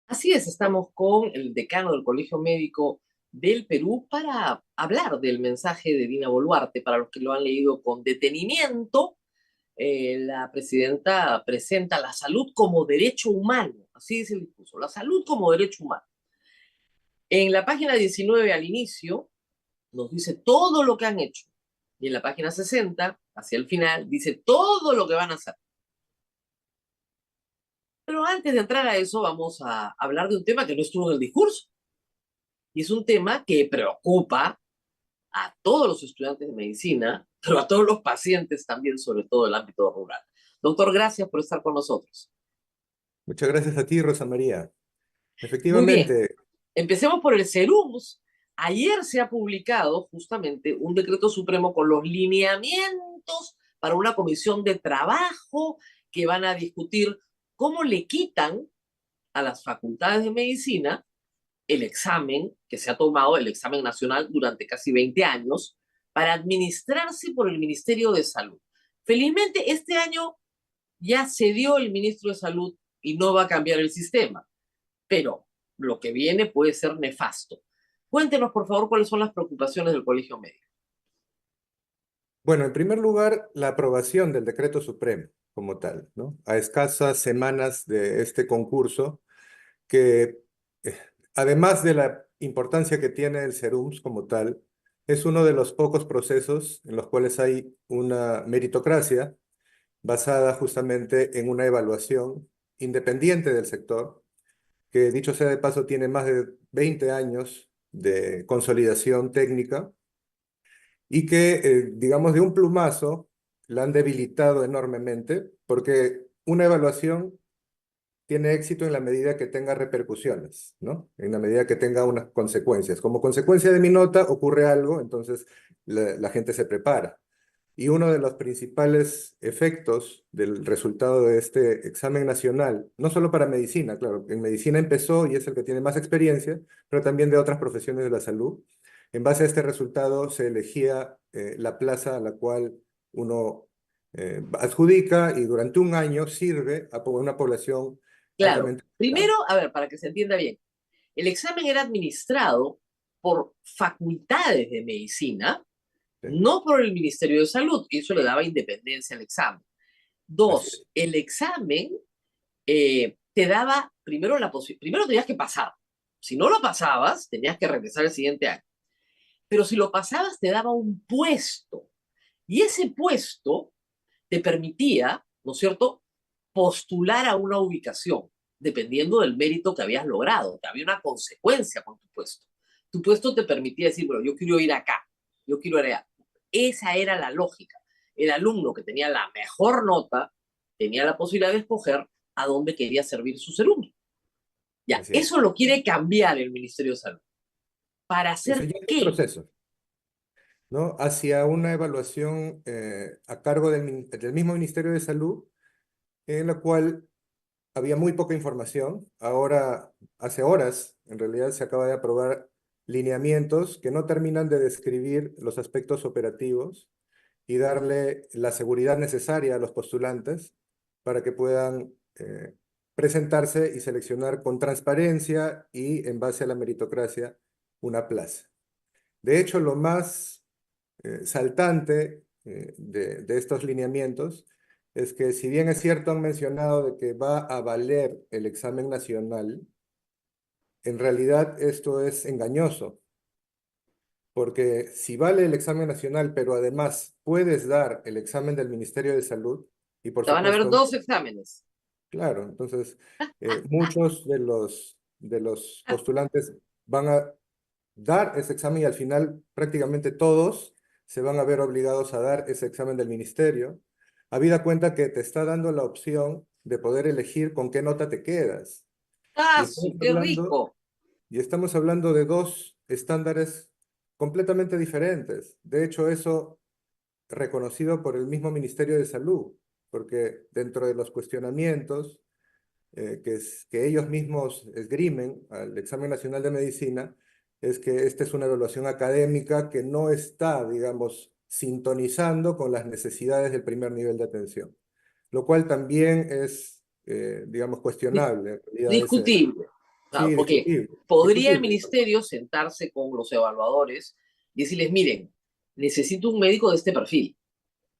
Así es, estamos con el decano del Colegio Médico del Perú para hablar del mensaje de Dina Boluarte. Para los que lo han leído con detenimiento, la presidenta presenta la salud como derecho humano, así dice el discurso, la salud como derecho humano. En la página 19 al inicio nos dice todo lo que han hecho y en la página 60, hacia el final, dice todo lo que van a hacer. Pero antes de entrar a eso, vamos a hablar de un tema que no estuvo en el discurso. Y es un tema que preocupa a todos los estudiantes de medicina, pero a todos los pacientes también, sobre todo el ámbito rural. Doctor, gracias por estar con nosotros. Muchas gracias a ti, Rosa María. Muy bien, Efectivamente, empecemos por el SERUMS. Ayer se ha publicado justamente un decreto supremo con los lineamientos para una comisión de trabajo que van a discutir cómo le quitan a las facultades de medicina el examen que se ha tomado, el examen nacional durante casi 20 años, para administrarse por el Ministerio de Salud. Felizmente, este año ya se dio el ministro de Salud y no va a cambiar el sistema, pero lo que viene puede ser nefasto. Cuéntenos, por favor, cuáles son las preocupaciones del Colegio Médico. bueno, en primer lugar, la aprobación del decreto supremo como tal, ¿no? A escasas semanas de este concurso, que eh, además de la importancia que tiene el SERUMS como tal, es uno de los pocos procesos en los cuales hay una meritocracia basada justamente en una evaluación independiente del sector, que dicho sea de paso tiene más de 20 años de consolidación técnica y que, digamos, de un plumazo la han debilitado enormemente, porque una evaluación tiene éxito en la medida que tenga repercusiones, ¿no? En la medida que tenga unas consecuencias. Como consecuencia de mi nota ocurre algo, entonces la gente se prepara. Y uno de los principales efectos del resultado de este examen nacional, no solo para medicina, claro, en medicina empezó y es el que tiene más experiencia, pero también de otras profesiones de la salud. En base a este resultado se elegía la plaza a la cual uno adjudica y durante un año sirve a una población Claro, altamente primero, vulnerable. a ver, para que se entienda bien, el examen era administrado por facultades de medicina, Sí, no por el Ministerio de Salud, y eso le daba independencia al examen. así Dos, es. el examen te daba primero primero tenías que pasar. Si no lo pasabas, tenías que regresar el siguiente año. Pero si lo pasabas, te daba un puesto. Y ese puesto te permitía, ¿no es cierto?, postular a una ubicación, dependiendo del mérito que habías logrado. Había una consecuencia con tu puesto. Tu puesto te permitía decir, bueno, yo quiero ir acá, yo quiero ir allá. Esa era la lógica. El alumno que tenía la mejor nota tenía la posibilidad de escoger a dónde quería servir su alumno. Ya, Así es. eso lo quiere cambiar el Ministerio de Salud. ¿Para Eso hacer ya es un qué? proceso, ¿no? Hacia una evaluación a cargo del mismo Ministerio de Salud, en la cual había muy poca información. Ahora, hace horas, en realidad se acaba de aprobar lineamientos que no terminan de describir los aspectos operativos y darle la seguridad necesaria a los postulantes para que puedan presentarse y seleccionar con transparencia y en base a la meritocracia una plaza. De hecho, lo más saltante de estos lineamientos es que, si bien es cierto, han mencionado de que va a valer el examen nacional, en realidad esto es engañoso, porque si vale el examen nacional, pero además puedes dar el examen del Ministerio de Salud, y por Te van a haber supuesto, dos exámenes. claro, entonces muchos de los postulantes van a dar ese examen y al final prácticamente todos se van a ver obligados a dar ese examen del ministerio, habida cuenta que te está dando la opción de poder elegir con qué nota te quedas. Y ¡Ah, estamos qué hablando, rico! y estamos hablando de dos estándares completamente diferentes. De hecho, eso reconocido por el mismo Ministerio de Salud, porque dentro de los cuestionamientos que ellos mismos esgrimen al Examen Nacional de Medicina, es que esta es una evaluación académica que no está, digamos, sintonizando con las necesidades del primer nivel de atención, lo cual también es, digamos, Dis- cuestionable, en realidad, Discutible. Claro, Sí, porque discutible, podría el discutible. ministerio sentarse con los evaluadores y decirles, miren, necesito un médico de este perfil.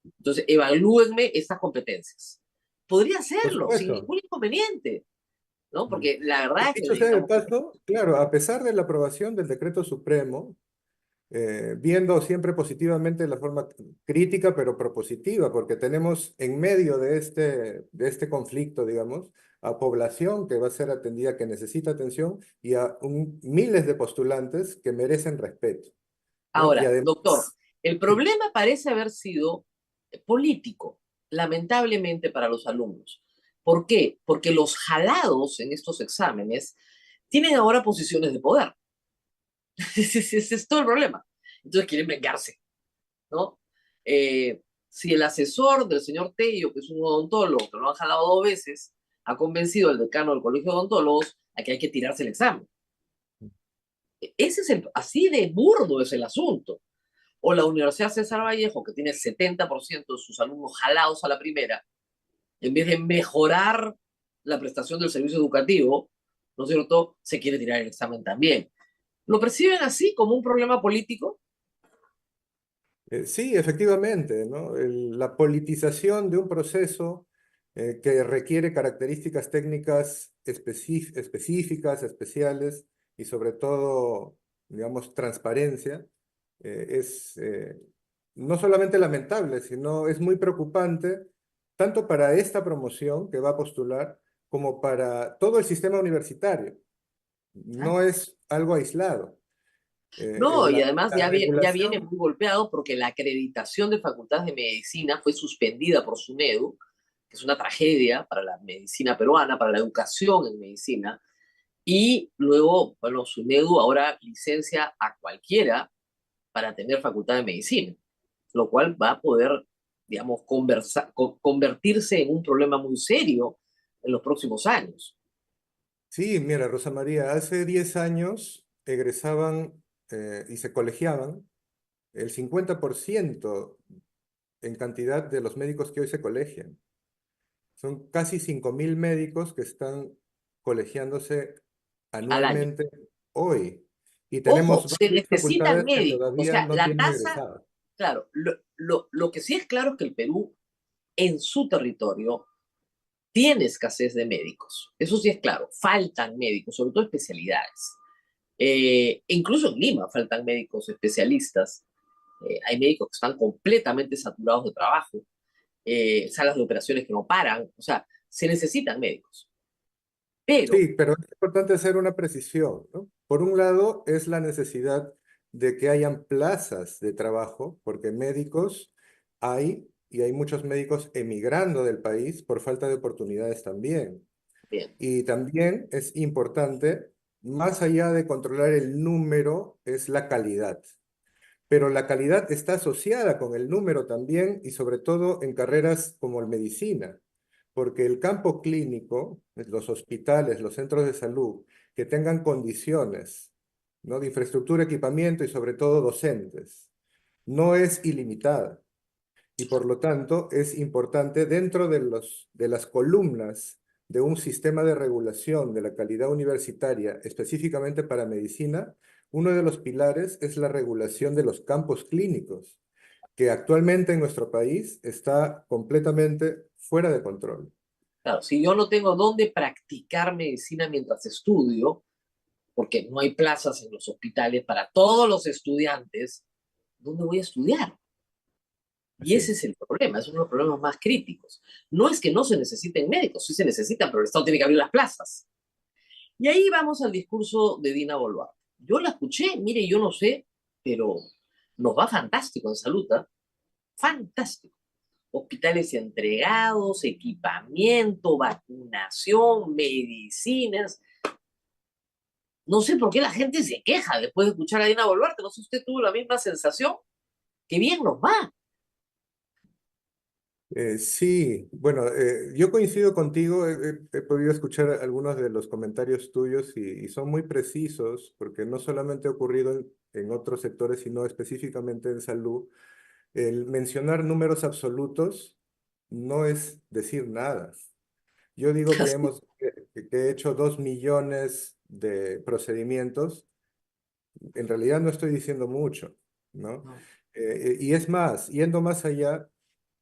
Entonces, evalúenme estas competencias. Podría Por hacerlo sin supuesto. ningún inconveniente, ¿no? Porque la verdad es que Dicho sea de necesitamos gente. paso, claro, a pesar de la aprobación del decreto supremo, viendo siempre positivamente la forma crítica, pero propositiva, porque tenemos en medio de este conflicto, digamos, a población que va a ser atendida, que necesita atención, y a miles de postulantes que merecen respeto, ¿no? Y Ahora, doctor, además, el sí, problema parece haber sido político, lamentablemente para los alumnos. ¿Por qué? Porque los jalados en estos exámenes tienen ahora posiciones de poder. Ese es todo el problema. Entonces quieren vengarse, ¿no? Si el asesor del señor Tello, que es un odontólogo que lo han jalado 2 veces, ha convencido al decano del Colegio de Odontólogos a que hay que tirarse el examen. Ese es así de burdo es el asunto. O la Universidad César Vallejo, que tiene el 70% de sus alumnos jalados a la primera, en vez de mejorar la prestación del servicio educativo, ¿no es cierto?, se quiere tirar el examen también. ¿Lo perciben así como un problema político? sí, efectivamente, ¿no? La politización de un proceso que requiere características técnicas específicas, especiales y sobre todo, digamos, transparencia, es no solamente lamentable, sino es muy preocupante tanto para esta promoción que va a postular como para todo el sistema universitario. No es algo aislado. No, y además La ya viene regulación. muy golpeado porque la acreditación de facultades de medicina fue suspendida por SUNEDU, que es una tragedia para la medicina peruana, para la educación en medicina, y luego, bueno, SUNEDU ahora licencia a cualquiera para tener facultad de medicina, lo cual va a poder, digamos, convertirse en un problema muy serio en los próximos años. Sí, mira, Rosa María, hace 10 años egresaban y se colegiaban el 50% en cantidad de los médicos que hoy se colegian. Son casi 5.000 médicos que están colegiándose Al año. anualmente hoy. Y Ojo, tenemos se varias necesitan facultades que médicos, o todavía sea, no la tienen tasa, egresados. claro, lo que sí es claro es que el Perú en su territorio tiene escasez de médicos. Eso sí es claro. Faltan médicos, sobre todo especialidades. Incluso en Lima faltan médicos especialistas. Hay médicos que están completamente saturados de trabajo. Salas de operaciones que no paran. O sea, se necesitan médicos. Pero, Sí, pero es importante hacer una precisión, ¿no? Por un lado, es la necesidad de que hayan plazas de trabajo, porque médicos hay, y hay muchos médicos emigrando del país por falta de oportunidades también. bien, Y también es importante, más allá de controlar el número, es la calidad. Pero la calidad está asociada con el número también y sobre todo en carreras como la medicina, porque el campo clínico, los hospitales, los centros de salud, que tengan condiciones, ¿no? de infraestructura, equipamiento y sobre todo docentes, no es ilimitada. Y por lo tanto es importante dentro de las columnas de un sistema de regulación de la calidad universitaria, específicamente para medicina, uno de los pilares es la regulación de los campos clínicos, que actualmente en nuestro país está completamente fuera de control. claro, si yo no tengo dónde practicar medicina mientras estudio, porque no hay plazas en los hospitales para todos los estudiantes, ¿dónde voy a estudiar? Y Así ese es. es el problema, es uno de los problemas más críticos. No es que no se necesiten médicos, sí se necesitan, pero el Estado tiene que abrir las plazas. Y ahí vamos al discurso de Dina Boluarte. Yo la escuché, mire, yo no sé, pero nos va fantástico en salud, ¿eh? Fantástico. Hospitales entregados, equipamiento, vacunación, medicinas. No sé por qué la gente se queja después de escuchar a Dina Boluarte. No sé si usted tuvo la misma sensación. Qué bien nos va. Sí, bueno, yo coincido contigo, he podido escuchar algunos de los comentarios tuyos y son muy precisos, porque no solamente ha ocurrido en otros sectores, sino específicamente en salud. El mencionar números absolutos no es decir nada. Yo digo que Así, que he hecho 2 millones de procedimientos. En realidad no estoy diciendo mucho, ¿no? no. Y es más, yendo más allá,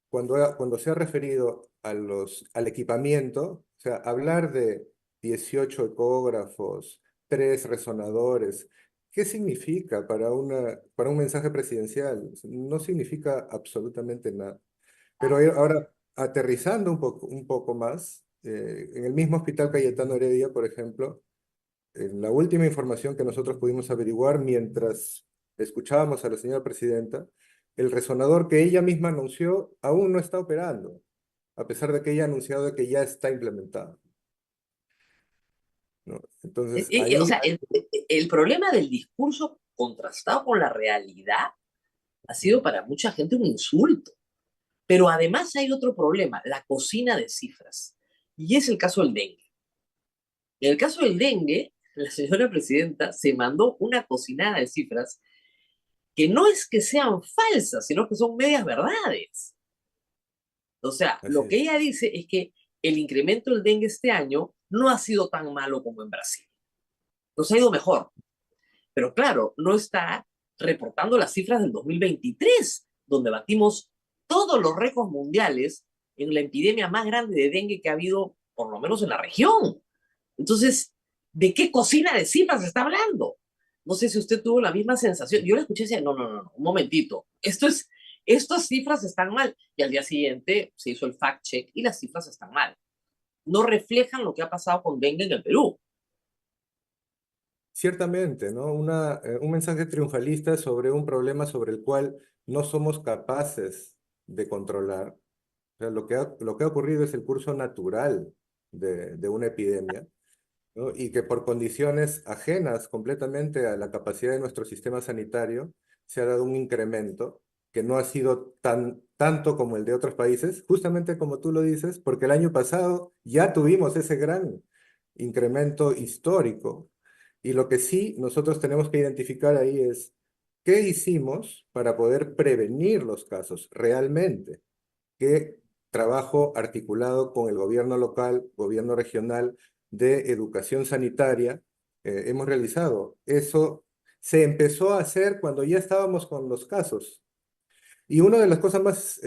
cuando se ha referido al equipamiento, o sea, hablar de 18 ecógrafos, 3 resonadores, ¿qué significa para un mensaje presidencial? No significa absolutamente nada. Pero ahora, aterrizando un poco más, en el mismo Hospital Cayetano Heredia, por ejemplo, en la última información que nosotros pudimos averiguar mientras escuchábamos a la señora presidenta, el resonador que ella misma anunció aún no está operando, a pesar de que ella ha anunciado de que ya está implementado, ¿no? Entonces, O ahí, sea, el problema del discurso contrastado con la realidad ha sido para mucha gente un insulto. Pero además hay otro problema, la cocina de cifras. Y es el caso del dengue. En el caso del dengue, la señora presidenta se mandó una cocinada de cifras que no es que sean falsas, sino que son medias verdades. O sea, así lo que es, ella dice es que el incremento del dengue este año no ha sido tan malo como en Brasil. Nos ha ido mejor. Pero claro, no está reportando las cifras del 2023, donde batimos todos los récords mundiales en la epidemia más grande de dengue que ha habido, por lo menos en la región. Entonces, ¿de qué cocina de cifras se está hablando? No sé si usted tuvo la misma sensación. Yo la escuché y decía, no, no, no, no, un momentito. Estas cifras están mal. Y al día siguiente se hizo el fact check y las cifras están mal. No reflejan lo que ha pasado con dengue en el Perú. ciertamente, ¿no? Un mensaje triunfalista sobre un problema sobre el cual no somos capaces de controlar. O sea, lo que ha ocurrido es el curso natural de una epidemia, ¿no? Y que por condiciones ajenas completamente a la capacidad de nuestro sistema sanitario se ha dado un incremento que no ha sido tanto como el de otros países, justamente como tú lo dices, porque el año pasado ya tuvimos ese gran incremento histórico. Y lo que sí nosotros tenemos que identificar ahí es qué hicimos para poder prevenir los casos realmente, qué trabajo articulado con el gobierno local, gobierno regional, de educación sanitaria hemos realizado. Eso se empezó a hacer cuando ya estábamos con los casos. Y una de las cosas más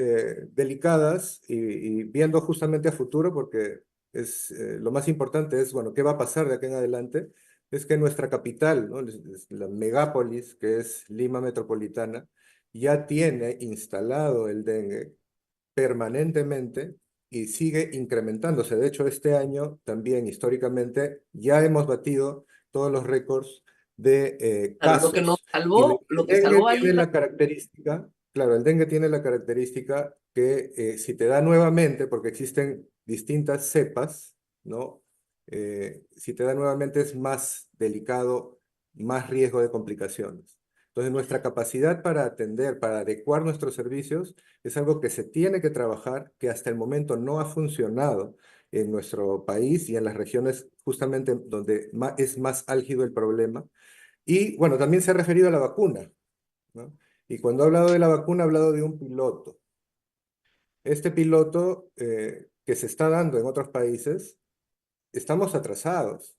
delicadas, y viendo justamente a futuro, porque lo más importante es, bueno, qué va a pasar de aquí en adelante, es que nuestra capital, ¿no? La megápolis, que es Lima Metropolitana, ya tiene instalado el dengue permanentemente y sigue incrementándose. De hecho, este año también históricamente ya hemos batido todos los récords de Claro, lo que nos casos. Y salvó, lo el que dengue salvó a tiene Lima. la característica, claro, el dengue tiene la característica que si te da nuevamente, porque existen distintas cepas, ¿no? Si te da nuevamente es más delicado, más riesgo de complicaciones. Entonces, nuestra capacidad para atender, para adecuar nuestros servicios, es algo que se tiene que trabajar, que hasta el momento no ha funcionado en nuestro país y en las regiones justamente donde es más álgido el problema. Y bueno, también se ha referido a la vacuna, ¿no? Y cuando ha hablado de la vacuna, ha hablado de un piloto. Este piloto que se está dando en otros países, estamos atrasados.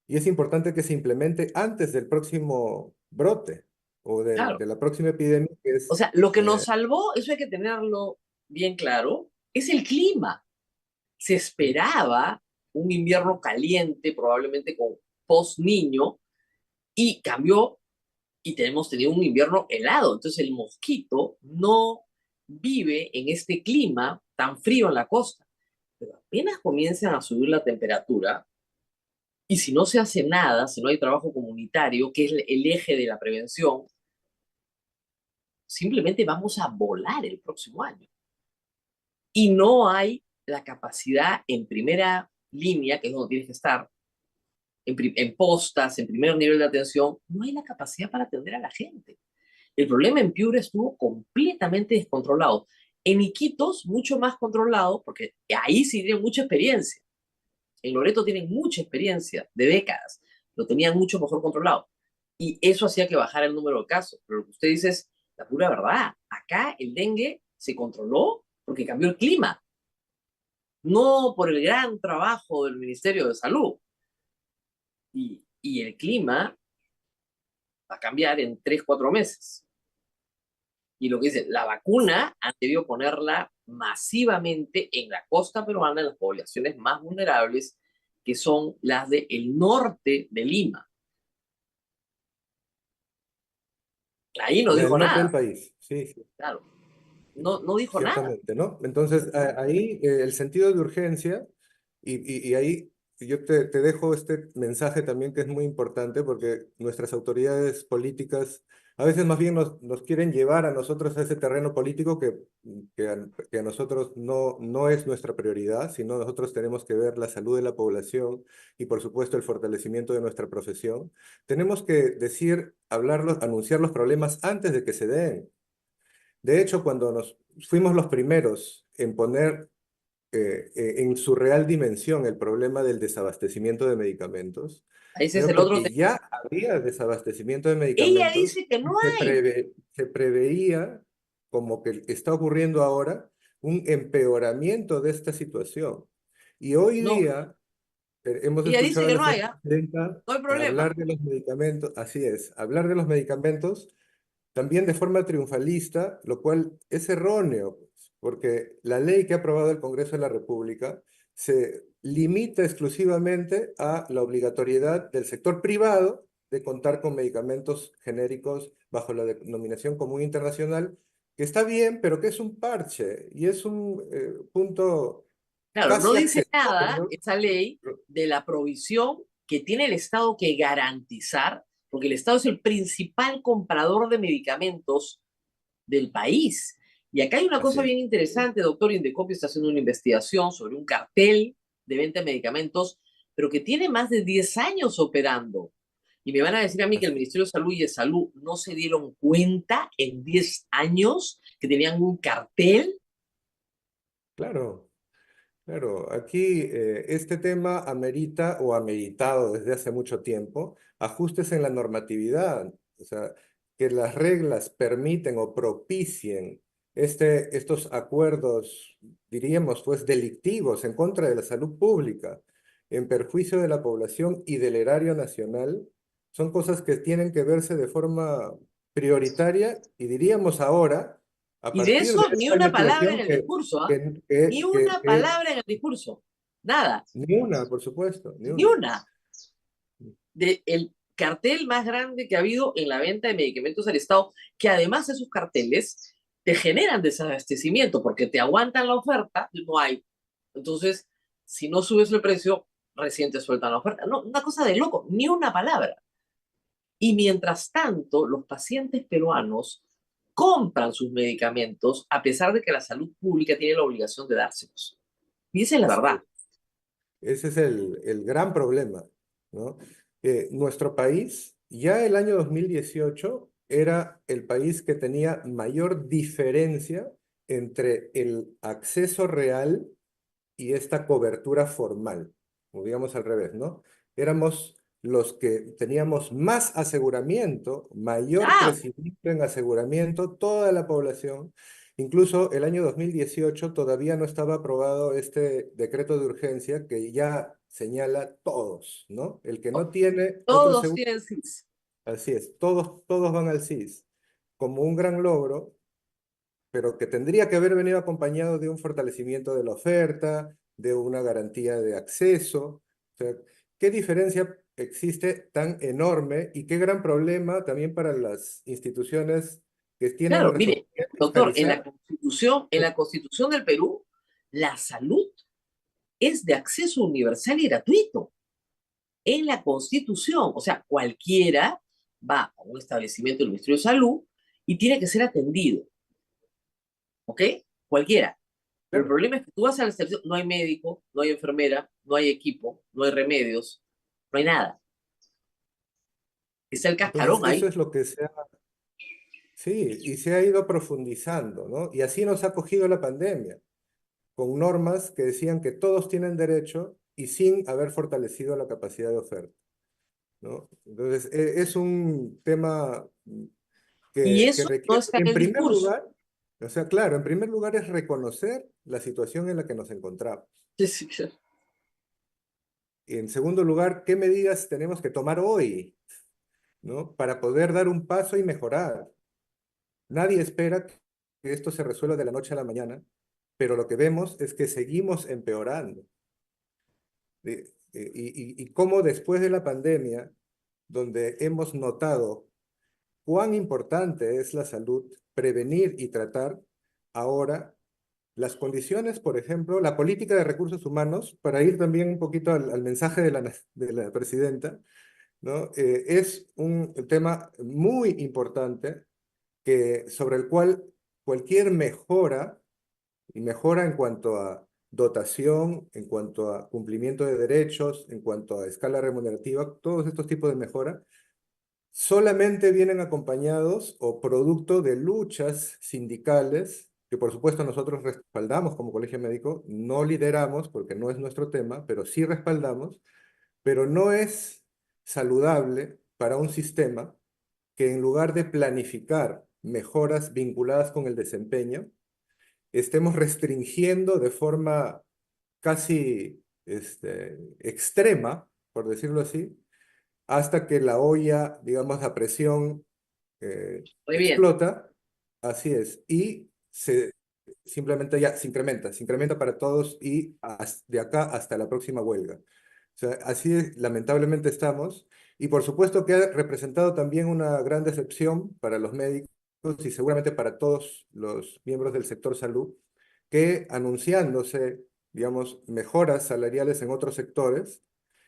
Y es importante que se implemente antes del próximo brote o Claro. de la próxima epidemia, que O es sea, lo que nos salvó, eso hay que tenerlo bien claro, es el clima. Se esperaba un invierno caliente, probablemente con post-niño, y cambió y tenemos tenido un invierno helado. Entonces el mosquito no vive en este clima tan frío en la costa. Pero apenas comienzan a subir la temperatura, y si no se hace nada, si no hay trabajo comunitario, que es el eje de la prevención, simplemente vamos a volar el próximo año. Y no hay la capacidad en primera línea, que es donde tienes que estar, en postas, en primer nivel de atención, no hay la capacidad para atender a la gente. El problema en Piura estuvo completamente descontrolado. En Iquitos, mucho más controlado, porque ahí sí tienen mucha experiencia. En Loreto tienen mucha experiencia, de décadas. Lo tenían mucho mejor controlado. Y eso hacía que bajara el número de casos. Pero lo que usted dice es la pura verdad. Acá el dengue se controló porque cambió el clima. no por el gran trabajo del Ministerio de Salud. Y el clima va a cambiar en 3, 4 meses. Y lo que dice, la vacuna han debido ponerla masivamente en la costa peruana, en las poblaciones más vulnerables, que son las del norte de Lima. Ahí no La del dijo norte del nada, país, sí, sí. claro, no dijo nada. Ciertamente, ¿no? Entonces, ahí el sentido de urgencia, y ahí yo te dejo este mensaje también que es muy importante porque nuestras autoridades políticas a veces más bien nos quieren llevar a nosotros a ese terreno político que a nosotros no es nuestra prioridad, sino nosotros tenemos que ver la salud de la población y por supuesto el fortalecimiento de nuestra profesión. Tenemos que decir, hablarlos, anunciar los problemas antes de que se den. De hecho, cuando nos fuimos los primeros en poner en su real dimensión el problema del desabastecimiento de medicamentos, Ese es era el otro porque tema. ya había desabastecimiento de Ella medicamentos dice que no y hay. se preveía, como que está ocurriendo ahora, un empeoramiento de esta situación. Y hoy No, día hemos ella dice escuchado a que la no señora haya, presidenta no hay problema. hablar de los medicamentos, así es, hablar de los medicamentos también de forma triunfalista, lo cual es erróneo, pues, porque la ley que ha aprobado el Congreso de la República se limita exclusivamente a la obligatoriedad del sector privado de contar con medicamentos genéricos bajo la denominación común internacional, que está bien, pero que es un parche y es un punto Claro, no casi dice nada accesorio. esa ley de la provisión que tiene el Estado que garantizar, porque el Estado es el principal comprador de medicamentos del país. Y acá hay una Así cosa es. bien interesante, doctor Indecopio está haciendo una investigación sobre un cartel de venta de medicamentos, pero que tiene más de 10 años operando. Y me van a decir a mí que el Así. Ministerio de Salud y de Salud no se dieron cuenta en 10 años que tenían un cartel. Claro. Claro, aquí este tema amerita o ha ameritado desde hace mucho tiempo ajustes en la normatividad, o sea, que las reglas permiten o propicien estos acuerdos, diríamos, pues delictivos en contra de la salud pública, en perjuicio de la población y del erario nacional, son cosas que tienen que verse de forma prioritaria y diríamos ahora, a Y de partir de eso ni esta una palabra en legislación el discurso, ¿ah? que, Ni que, que, una que palabra en el discurso. Nada, ni una, por supuesto, ni ni una. una. De el cartel más grande que ha habido en la venta de medicamentos al Estado, que además esos carteles te generan desabastecimiento porque te aguantan la oferta y no hay. Entonces, si no subes el precio, recién te sueltan la oferta. No, una cosa de loco, ni una palabra. Y mientras tanto, los pacientes peruanos compran sus medicamentos a pesar de que la salud pública tiene la obligación de dárselos. Y esa es la Así verdad. es. Ese es el gran problema, ¿no? Nuestro país, ya el año 2018 era el país que tenía mayor diferencia entre el acceso real y esta cobertura formal, o digamos al revés, ¿no? Éramos los que teníamos más aseguramiento, mayor Ah, crecimiento en aseguramiento, toda la población. Incluso el año 2018 todavía no estaba aprobado este decreto de urgencia que ya señala todos, ¿no? El que no tiene otro todos seguro, tienen CIS. así es, todos van al CIS, como un gran logro, pero que tendría que haber venido acompañado de un fortalecimiento de la oferta, de una garantía de acceso. O sea, ¿qué diferencia existe tan enorme y qué gran problema también para las instituciones que tienen la Claro, mire, responsabilidad de doctor, fiscalizar? En la Constitución del Perú, la salud es de acceso universal y gratuito. En la Constitución, o sea, cualquiera va a un establecimiento del Ministerio de Salud y tiene que ser atendido, ¿ok? Cualquiera. Pero el Claro. problema es que tú vas al establecimiento, no hay médico, no hay enfermera, no hay equipo, no hay remedios, no hay nada. Está el Entonces, cascarón eso ahí. es lo que sí, y se ha ido profundizando, ¿no? Y así nos ha cogido la pandemia, con normas que decían que todos tienen derecho y sin haber fortalecido la capacidad de oferta, ¿no? Entonces, es un tema Y que eso no requiere, está en en el primer discurso. lugar, o sea, claro, en primer lugar es reconocer la situación en la que nos encontramos. Sí, sí, claro. Y en segundo lugar, ¿qué medidas tenemos que tomar hoy, ¿no? Para poder dar un paso y mejorar? Nadie espera que esto se resuelva de la noche a la mañana, pero lo que vemos es que seguimos empeorando. Y cómo después de la pandemia, donde hemos notado cuán importante es la salud, prevenir y tratar, ahora las condiciones, por ejemplo, la política de recursos humanos, para ir también un poquito al mensaje de la presidenta, ¿no? Es un tema muy importante sobre el cual cualquier mejora, y mejora en cuanto a dotación, en cuanto a cumplimiento de derechos, en cuanto a escala remunerativa, todos estos tipos de mejora, solamente vienen acompañados o producto de luchas sindicales, que por supuesto nosotros respaldamos como colegio médico, no lideramos porque no es nuestro tema, pero sí respaldamos, pero no es saludable para un sistema que en lugar de planificar mejoras vinculadas con el desempeño, estemos restringiendo de forma casi extrema, por decirlo así, hasta que la olla, digamos, a presión Muy bien. explota, así es, y simplemente ya se incrementa para todos y de acá hasta la próxima huelga. O sea, lamentablemente estamos, y por supuesto que ha representado también una gran decepción para los médicos y seguramente para todos los miembros del sector salud, que anunciándose, digamos, mejoras salariales en otros sectores,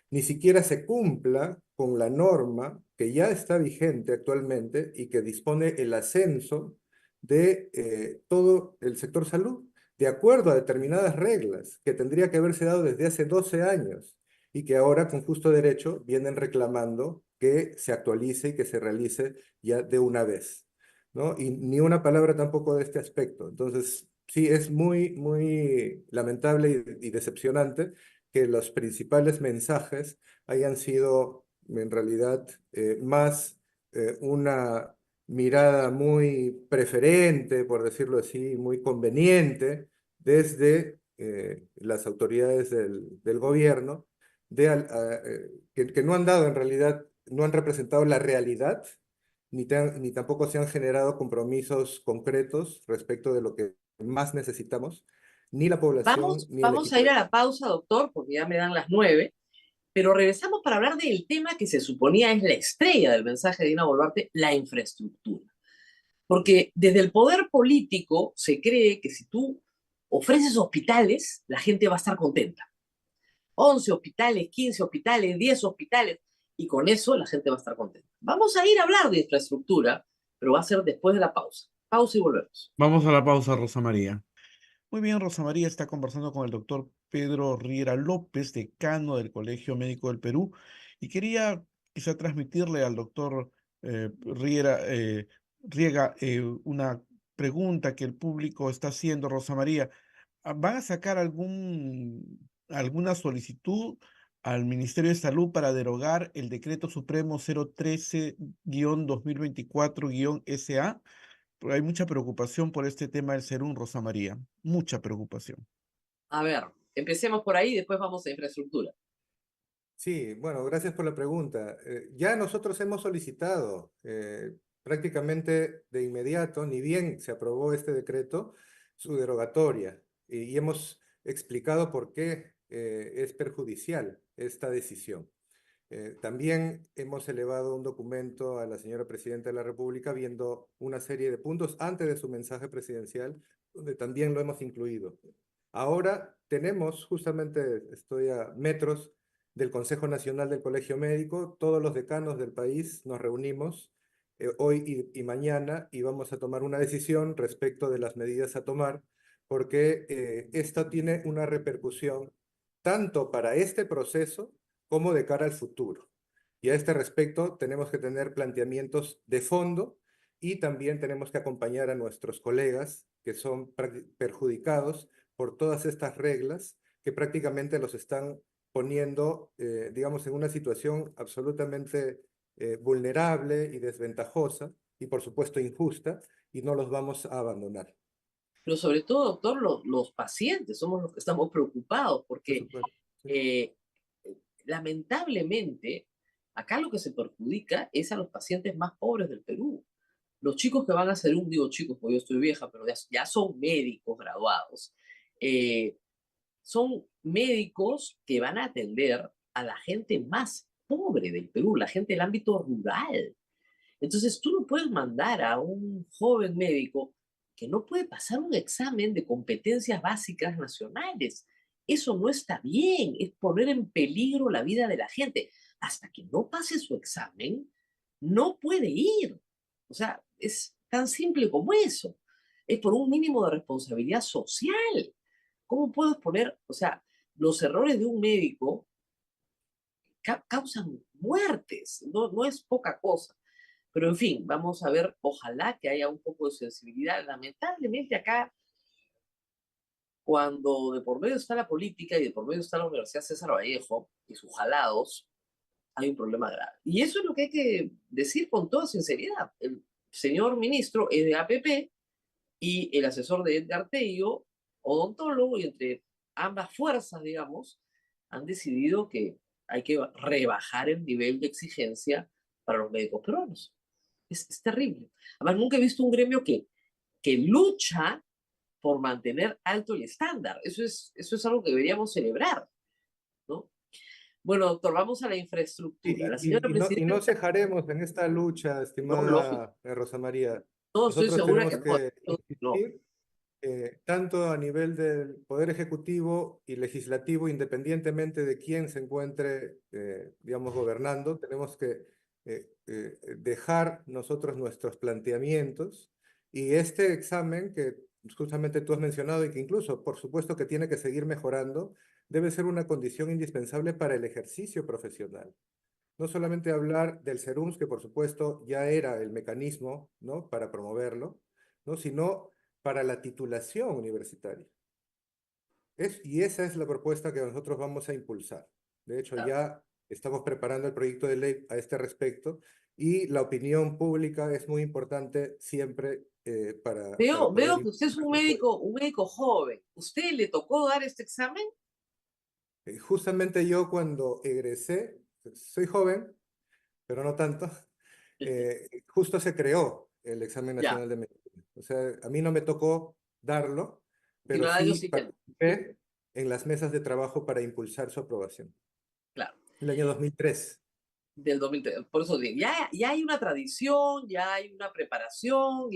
ni siquiera se cumpla con la norma que ya está vigente actualmente y que dispone el ascenso de todo el sector salud, de acuerdo a determinadas reglas que tendría que haberse dado desde hace 12 años y que ahora con justo derecho vienen reclamando que se actualice y que se realice ya de una vez, ¿no? Y ni una palabra tampoco de este aspecto. Entonces, sí, es muy, muy lamentable y decepcionante que los principales mensajes hayan sido en realidad más una mirada muy preferente, por decirlo así, muy conveniente desde las autoridades del gobierno, que no han dado en realidad, no han representado la realidad, ni tampoco se han generado compromisos concretos respecto de lo que más necesitamos, ni la población ni el Vamos a equipo ir a de... la pausa, doctor, porque ya me dan las 9, pero regresamos para hablar del tema que se suponía es la estrella del mensaje de Dina Boluarte, la infraestructura. Porque desde el poder político se cree que si tú ofreces hospitales, la gente va a estar contenta. 11 hospitales, 15 hospitales, 10 hospitales, y con eso la gente va a estar contenta. Vamos a ir a hablar de infraestructura, pero va a ser después de la pausa. Pausa y volvemos. Vamos a la pausa, Rosa María. Muy bien, Rosa María está conversando con el doctor Pedro Riera López, decano del Colegio Médico del Perú, y quería quizá transmitirle al doctor Riega una pregunta que el público está haciendo, Rosa María. ¿Van a sacar alguna solicitud al Ministerio de Salud para derogar el decreto supremo 013-2024-SA? Porque hay mucha preocupación por este tema del Serum, Rosa María. Mucha preocupación. A ver, empecemos por ahí y después vamos a infraestructura. Sí, bueno, gracias por la pregunta. Ya nosotros hemos solicitado prácticamente de inmediato, ni bien se aprobó este decreto, su derogatoria y hemos explicado por qué es perjudicial esta decisión. También hemos elevado un documento a la señora Presidenta de la República viendo una serie de puntos antes de su mensaje presidencial, donde también lo hemos incluido. Ahora tenemos, justamente estoy a metros del Consejo Nacional del Colegio Médico, todos los decanos del país nos reunimos hoy y mañana y vamos a tomar una decisión respecto de las medidas a tomar, porque esto tiene una repercusión tanto para este proceso como de cara al futuro. Y a este respecto tenemos que tener planteamientos de fondo y también tenemos que acompañar a nuestros colegas que son perjudicados por todas estas reglas que prácticamente los están poniendo, digamos, en una situación absolutamente vulnerable y desventajosa y por supuesto injusta y no los vamos a abandonar. Pero sobre todo, doctor, los pacientes somos los que estamos preocupados por porque supuesto. Sí. eh, lamentablemente acá lo que se perjudica es a los pacientes más pobres del Perú. Los chicos que van a ser digo chicos porque yo estoy vieja, pero ya son médicos graduados, eh, son médicos que van a atender a la gente más pobre del Perú, la gente del ámbito rural. Entonces, tú no puedes mandar a un joven médico que no puede pasar un examen de competencias básicas nacionales. Eso no está bien, es poner en peligro la vida de la gente. Hasta que no pase su examen, no puede ir. O sea, es tan simple como eso. Es por un mínimo de responsabilidad social. ¿Cómo puedes poner, o sea, los errores de un médico causan muertes? No, no es poca cosa. Pero en fin, vamos a ver, ojalá que haya un poco de sensibilidad. Lamentablemente acá, cuando de por medio está la política y de por medio está la Universidad César Vallejo y sus jalados, hay un problema grave. Y eso es lo que hay que decir con toda sinceridad. El señor ministro es de APP y el asesor de Edgar Tello, odontólogo, y entre ambas fuerzas, digamos, han decidido que hay que rebajar el nivel de exigencia para los médicos peruanos. Es terrible. Además, nunca he visto un gremio que lucha por mantener alto el estándar. Eso es algo que deberíamos celebrar, ¿no? Bueno, doctor, vamos a la infraestructura. La señora Y no presidenta, cejaremos en esta lucha, no, lógico, estimada Rosa María. no estoy Nosotros segura tenemos que no, que no, insistir tanto a nivel del Poder Ejecutivo y Legislativo, independientemente de quién se encuentre, digamos, gobernando, tenemos que dejar nosotros nuestros planteamientos y este examen que justamente tú has mencionado y que incluso, por supuesto, que tiene que seguir mejorando, debe ser una condición indispensable para el ejercicio profesional. No solamente hablar del SERUMS, que por supuesto ya era el mecanismo, ¿no?, para promoverlo, ¿no?, sino para la titulación universitaria. Y esa es la propuesta que nosotros vamos a impulsar. De hecho, claro. ya estamos preparando el proyecto de ley a este respecto y la opinión pública es muy importante siempre para poder Veo que usted es impulsar todo esto. un médico joven. ¿Usted le tocó dar este examen? Justamente yo cuando egresé, soy joven, pero no tanto, justo se creó el examen Ya, nacional de medicina. O sea, a mí no me tocó darlo, pero sino al año sí siguiente. participé en las mesas de trabajo para impulsar su aprobación. Claro. El año 2003. Del 2003. Por eso digo, ya hay una tradición, ya hay una preparación,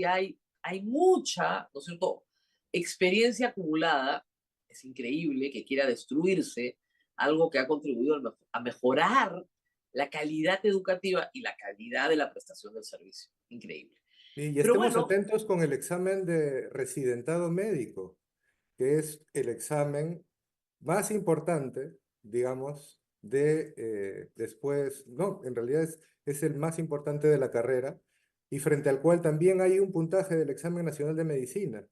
hay mucha, ¿no es cierto?, experiencia acumulada. Es increíble que quiera destruirse algo que ha contribuido a mejorar la calidad educativa y la calidad de la prestación del servicio. Increíble. Y Pero estemos bueno, atentos con el examen de residentado médico, que es el examen más importante, digamos, después, no, en realidad es el más importante de la carrera y frente al cual también hay un puntaje del examen nacional de medicina.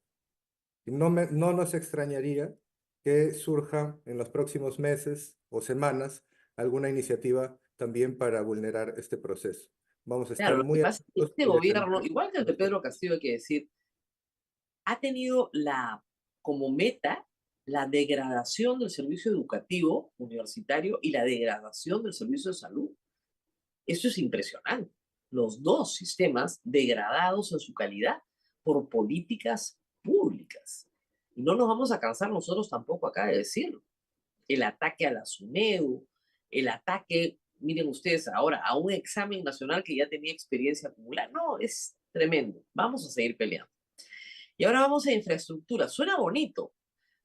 Y no nos extrañaría que surja en los próximos meses o semanas alguna iniciativa también para vulnerar este proceso. Vamos a estar claro, lo que muy pasa es que atentos este y gobierno, defender igual que el de nuestro. Pedro Castillo, hay que decir, ha tenido como meta la degradación del servicio educativo universitario y la degradación del servicio de salud. Eso es impresionante. Los dos sistemas degradados en su calidad por políticas públicas. Y no nos vamos a cansar nosotros tampoco acá de decirlo. El ataque a la SUNEDU, el ataque, miren ustedes ahora, a un examen nacional que ya tenía experiencia acumulada. No, es tremendo. Vamos a seguir peleando. Y ahora vamos a infraestructura. Suena bonito.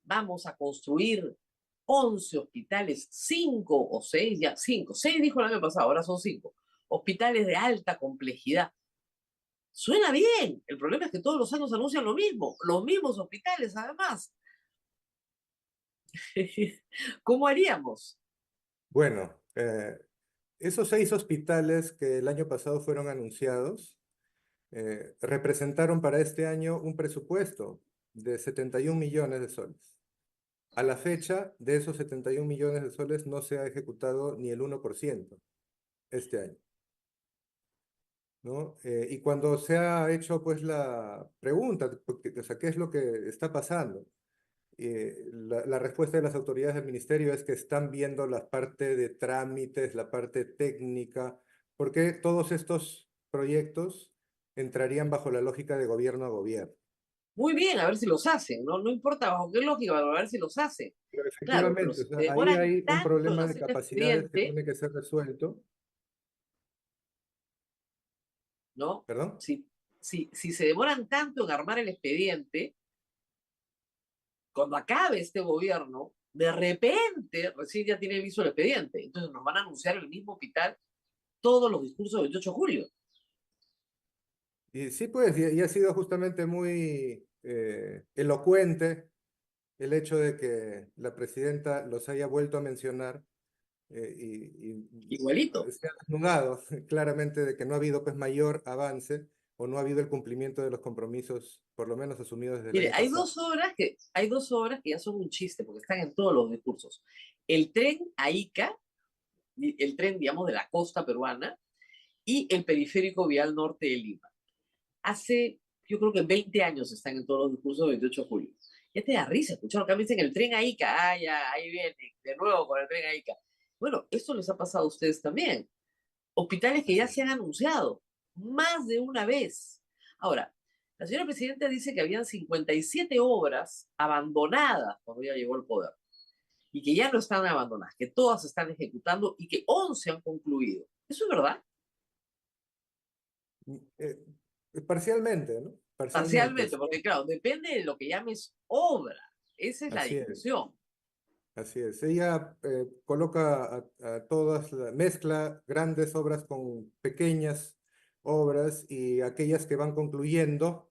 Vamos a construir 11 hospitales, 5 o 6, ya 5, 6 dijo el año pasado, ahora son 5. Hospitales de alta complejidad. Suena bien. El problema es que todos los años anuncian lo mismo, los mismos hospitales además. ¿Cómo haríamos? Bueno, esos 6 hospitales que el año pasado fueron anunciados representaron para este año un presupuesto de 71 millones de soles. A la fecha, de esos 71 millones de soles no se ha ejecutado ni el 1% este año. ¿no? Y cuando se ha hecho pues la pregunta, o sea, ¿qué es lo que está pasando? La respuesta de las autoridades del ministerio es que están viendo la parte de trámites, la parte técnica, porque todos estos proyectos entrarían bajo la lógica de gobierno a gobierno. Muy bien, a ver si los hacen, ¿no? No importa bajo qué lógica, a ver si los hacen. Pero Claro, pero efectivamente, o si se sea, ahí demoran hay un tanto en problema de hacer el capacidades que expediente, tiene que ser resuelto. ¿no? ¿Perdón? Si se demoran tanto en armar el expediente, cuando acabe este gobierno, de repente recién ya tiene visto el expediente. Entonces nos van a anunciar en el mismo hospital todos los discursos del 28 de julio. Y sí, pues, y ha sido justamente muy elocuente el hecho de que la presidenta los haya vuelto a mencionar Igualito. se ha desnudado claramente de que no ha habido pues mayor avance o no ha habido el cumplimiento de los compromisos, por lo menos asumidos desde el Mire, año pasado. hay dos obras que ya son un chiste porque están en todos los discursos. El tren a Ica, el tren, digamos, de la costa peruana, y el periférico vial norte de Lima. Hace, yo creo que 20 años están en todos los discursos del 28 de julio. Ya te da risa escuchar acá me dicen el tren a Ica, ya, ahí viene, de nuevo con el tren a Ica. Bueno, esto les ha pasado a ustedes también. Hospitales que ya Así se han anunciado más de una vez. Ahora, la señora presidenta dice que habían 57 obras abandonadas cuando ella llegó al poder y que ya no están abandonadas, que todas se están ejecutando y que 11 han concluido. ¿Eso es verdad? es. Parcialmente, ¿no? Parcialmente, Parcialmente, porque claro, depende de lo que llames obra. Esa es la así es. discusión. Así es. Ella coloca a todas, mezcla grandes obras con pequeñas obras y aquellas que van concluyendo,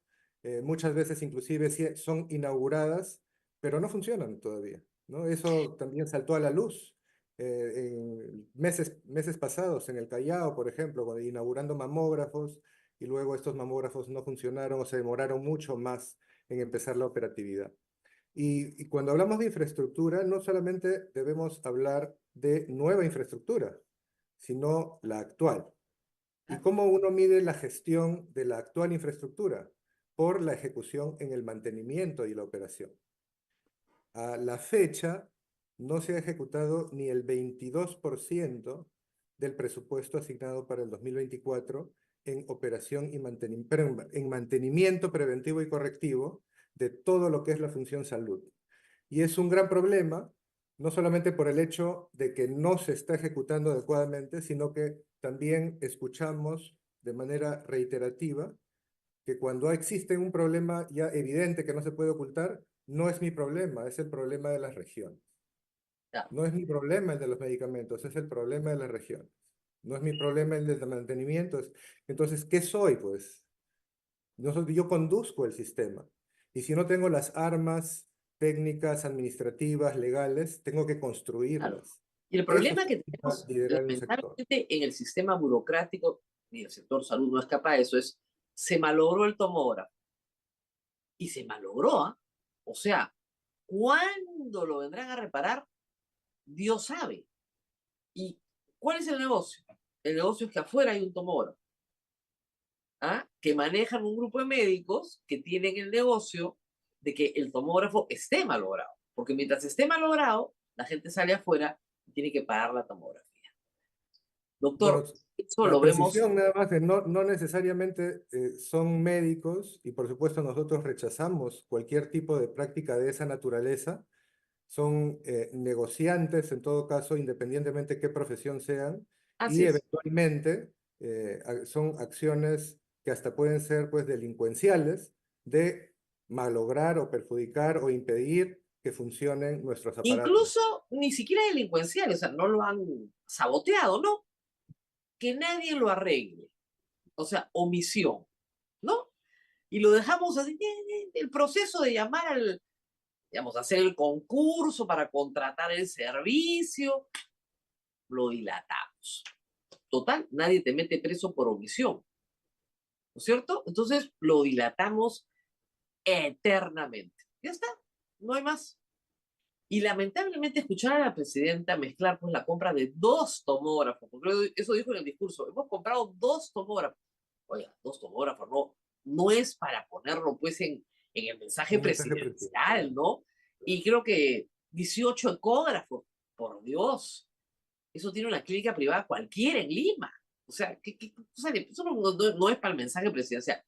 muchas veces inclusive son inauguradas, pero no funcionan todavía, ¿no? Eso también saltó a la luz en meses pasados en el Callao, por ejemplo, cuando inaugurando mamógrafos y luego estos mamógrafos no funcionaron o se demoraron mucho más en empezar la operatividad. Y cuando hablamos de infraestructura, no solamente debemos hablar de nueva infraestructura, sino la actual. ¿Y cómo uno mide la gestión de la actual infraestructura? Por la ejecución en el mantenimiento y la operación. A la fecha, no se ha ejecutado ni el 22% del presupuesto asignado para el 2024 en operación y en mantenimiento preventivo y correctivo de todo lo que es la función salud. Y es un gran problema, no solamente por el hecho de que no se está ejecutando adecuadamente, sino que también escuchamos de manera reiterativa que cuando existe un problema ya evidente que no se puede ocultar, no es mi problema, es el problema de las regiones. Ya. No es mi problema el de los medicamentos, es el problema de las regiones. No es mi problema el del mantenimiento. Entonces, ¿qué soy? Pues yo conduzco el sistema. Y si no tengo las armas técnicas, administrativas, legales, tengo que Claro. construirlas. Y el Eso problema que significa tenemos, liderar un sector. lamentablemente, en el sistema burocrático, y el sector salud no es capaz de eso, es, se malogró el tomógrafo. Y se malogró, ¿ah? O sea, ¿cuándo lo vendrán a reparar? Dios sabe. ¿Y cuál es el negocio? El negocio es que afuera hay un tomógrafo, ¿ah? Que manejan un grupo de médicos que tienen el negocio de que el tomógrafo esté malogrado. Porque mientras esté malogrado, la gente sale afuera y tiene que pagar la tomografía. Bueno, Doctor, eso para lo vemos. precisión, nada más que no necesariamente son médicos y por supuesto nosotros rechazamos cualquier tipo de práctica de esa naturaleza. Son negociantes en todo caso, independientemente qué profesión sean, Así y es. eventualmente son acciones que hasta pueden ser pues delincuenciales de malograr o perjudicar o impedir que funcionen nuestros aparatos. Incluso ni siquiera delincuenciales, o sea, no lo han saboteado, ¿no? Que nadie lo arregle. O sea, omisión, ¿no? Y lo dejamos así, el proceso de llamar al, digamos, hacer el concurso para contratar el servicio, lo dilatamos. Total, nadie te mete preso por omisión, ¿no es cierto? Entonces lo dilatamos eternamente. Ya está, no hay más. Y lamentablemente escuchar a la presidenta mezclar pues la compra de 2 tomógrafos, porque eso dijo en el discurso, hemos comprado 2 tomógrafos. oiga, 2 tomógrafos, no es para ponerlo pues en el mensaje Un mensaje presidencial. presidencial, ¿no? Y creo que 18 ecógrafos, por Dios, eso tiene una clínica privada cualquiera en Lima. O sea, o sea, eso no es para el mensaje presidencial.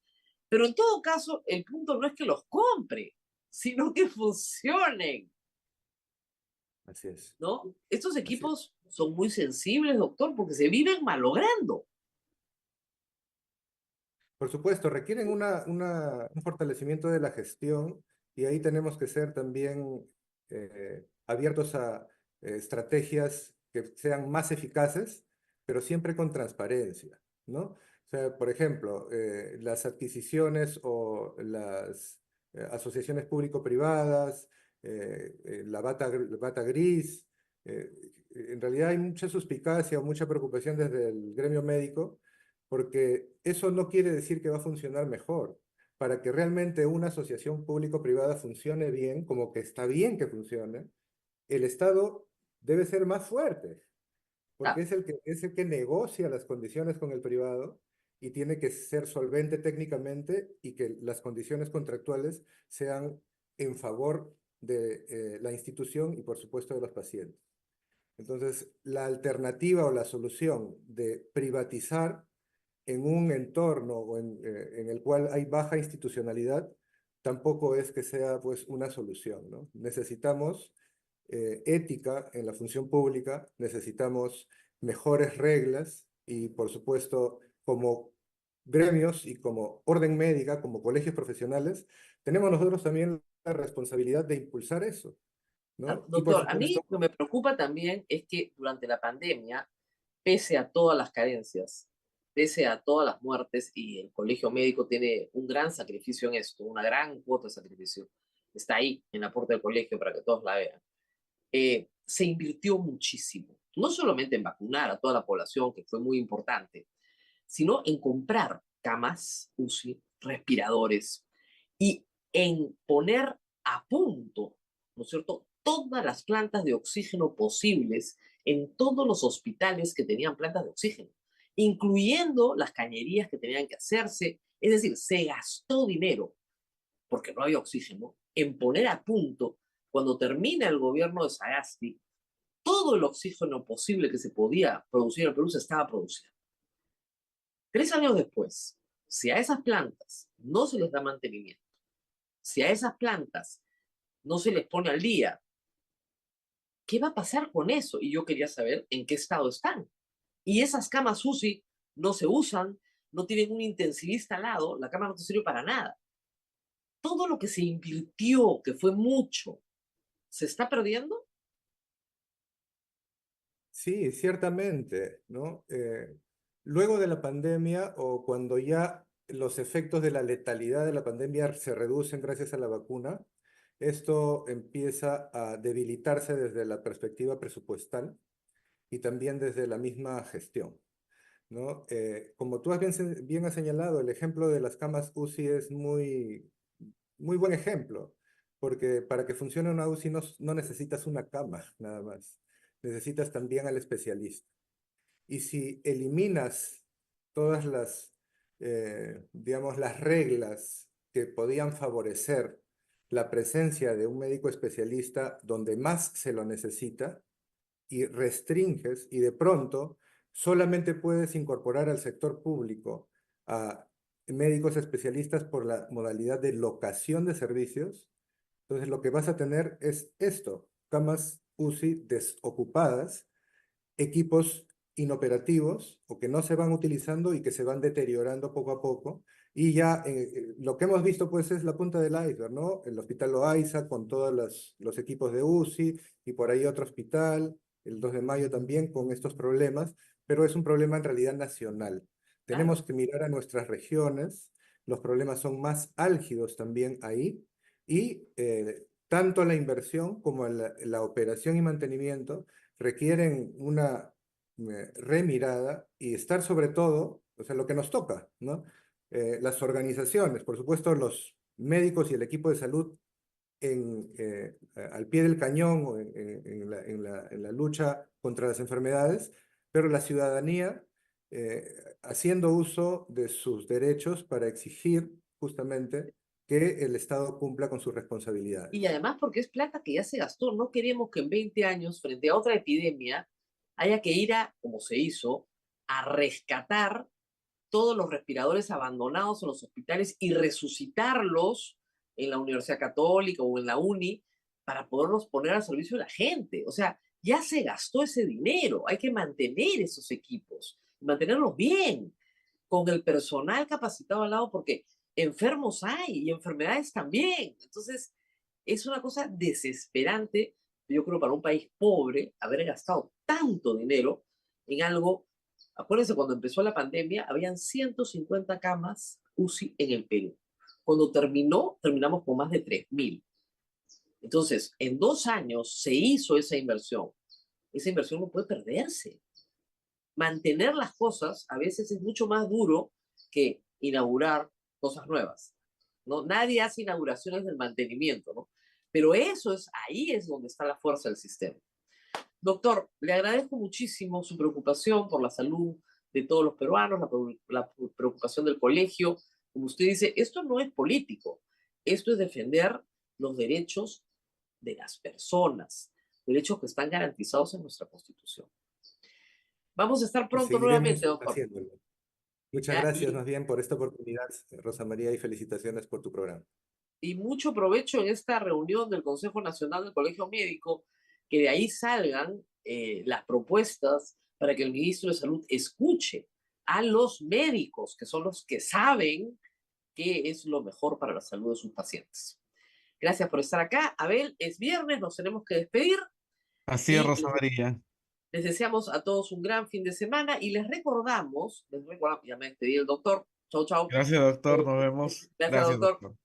Pero en todo caso, el punto no es que los compre, sino que funcionen, Así es, ¿no? Estos así es. equipos son muy sensibles, doctor, porque se viven malogrando. Por supuesto, requieren un fortalecimiento de la gestión y ahí tenemos que ser también abiertos a estrategias que sean más eficaces, pero siempre con transparencia, ¿no? O sea, por ejemplo, las adquisiciones o las asociaciones público-privadas, la bata gris, eh, en realidad hay mucha suspicacia o mucha preocupación desde el gremio médico porque eso no quiere decir que va a funcionar mejor. Para que realmente una asociación público-privada funcione bien, como que está bien que funcione, el Estado debe ser más fuerte, porque Ah, es el que negocia las condiciones con el privado y tiene que ser solvente técnicamente y que las condiciones contractuales sean en favor de la institución y por supuesto de los pacientes. Entonces, la alternativa o la solución de privatizar en un entorno en el cual hay baja institucionalidad, tampoco es que sea pues una solución, ¿no? Necesitamos ética en la función pública, necesitamos mejores reglas y por supuesto como gremios y como orden médica, como colegios profesionales, tenemos nosotros también la responsabilidad de impulsar eso, ¿no? Y por doctor, a mí supuesto, lo que me preocupa también es que durante la pandemia, pese a todas las carencias, pese a todas las muertes, y el colegio médico tiene un gran sacrificio en esto, una gran cuota de sacrificio, está ahí en la puerta del colegio para que todos la vean, se invirtió muchísimo, no solamente en vacunar a toda la población, que fue muy importante, sino en comprar camas UCI, respiradores y en poner a punto, ¿no es cierto?, todas las plantas de oxígeno posibles en todos los hospitales que tenían plantas de oxígeno, incluyendo las cañerías que tenían que hacerse. Es decir, se gastó dinero, porque no había oxígeno, en poner a punto, cuando termina el gobierno de Sagasti, todo el oxígeno posible que se podía producir en el Perú se estaba produciendo. 3 años después, si a esas plantas no se les da mantenimiento, si a esas plantas no se les pone al día, ¿qué va a pasar con eso? Y yo quería saber en qué estado están. Y esas camas UCI no se usan, no tienen un intensivista al lado, la cama no te sirve para nada. Todo lo que se invirtió, que fue mucho, ¿se está perdiendo? sí, ciertamente, ¿no? Luego de la pandemia o cuando ya los efectos de la letalidad de la pandemia se reducen gracias a la vacuna, esto empieza a debilitarse desde la perspectiva presupuestal y también desde la misma gestión, ¿no? Como tú bien has señalado, el ejemplo de las camas UCI es muy, muy buen ejemplo, porque para que funcione una UCI no necesitas una cama, nada más. Necesitas también al especialista. Y si eliminas todas digamos, las reglas que podían favorecer la presencia de un médico especialista donde más se lo necesita y restringes y de pronto solamente puedes incorporar al sector público a médicos especialistas por la modalidad de locación de servicios, entonces lo que vas a tener es esto, camas UCI desocupadas, equipos inoperativos o que no se van utilizando y que se van deteriorando poco a poco. Y ya lo que hemos visto pues es la punta del iceberg, ¿no? El Hospital Loaiza con todos los equipos de UCI y por ahí otro hospital, el 2 de mayo también con estos problemas, pero es un problema en realidad nacional. Claro. Tenemos que mirar a nuestras regiones, los problemas son más álgidos también ahí y tanto la inversión como la operación y mantenimiento requieren una remirada y estar sobre todo, o sea, lo que nos toca, ¿no? Las organizaciones, por supuesto, los médicos y el equipo de salud al pie del cañón o en la lucha contra las enfermedades, pero la ciudadanía haciendo uso de sus derechos para exigir justamente que el Estado cumpla con sus responsabilidades. Y además porque es plata que ya se gastó. No queremos que en 20 años, frente a otra epidemia, haya que ir a, como se hizo, a rescatar todos los respiradores abandonados en los hospitales y resucitarlos en la Universidad Católica o en la UNI para poderlos poner al servicio de la gente. O sea, ya se gastó ese dinero. Hay que mantener esos equipos, mantenerlos bien, con el personal capacitado al lado, porque enfermos hay y enfermedades también. Entonces, es una cosa desesperante, yo creo, para un país pobre, haber gastado tanto dinero en algo. Acuérdense, cuando empezó la pandemia, habían 150 camas UCI en el Perú. Cuando terminamos con más de 3.000. Entonces, en 2 años se hizo esa inversión. Esa inversión no puede perderse. Mantener las cosas a veces es mucho más duro que inaugurar cosas nuevas, ¿no? Nadie hace inauguraciones del mantenimiento, ¿no? Pero ahí es donde está la fuerza del sistema. Doctor, le agradezco muchísimo su preocupación por la salud de todos los peruanos, la preocupación del colegio. Como usted dice, esto no es político, esto es defender los derechos de las personas, derechos que están garantizados en nuestra Constitución. Vamos a estar Y pronto seguiremos nuevamente, doctor. haciéndolo. Muchas ¿Ya? gracias más bien por esta oportunidad, Rosa María, y felicitaciones por tu programa. Y mucho provecho en esta reunión del Consejo Nacional del Colegio Médico, que de ahí salgan las propuestas para que el ministro de Salud escuche a los médicos, que son los que saben qué es lo mejor para la salud de sus pacientes. Gracias por estar acá. Abel, es viernes, nos tenemos que despedir Así es, y Rosa María. les deseamos a todos un gran fin de semana y les recordamos, ya me despedí el doctor. Chau, chau. Gracias, doctor. Nos vemos. Gracias, Gracias, doctor. doctor.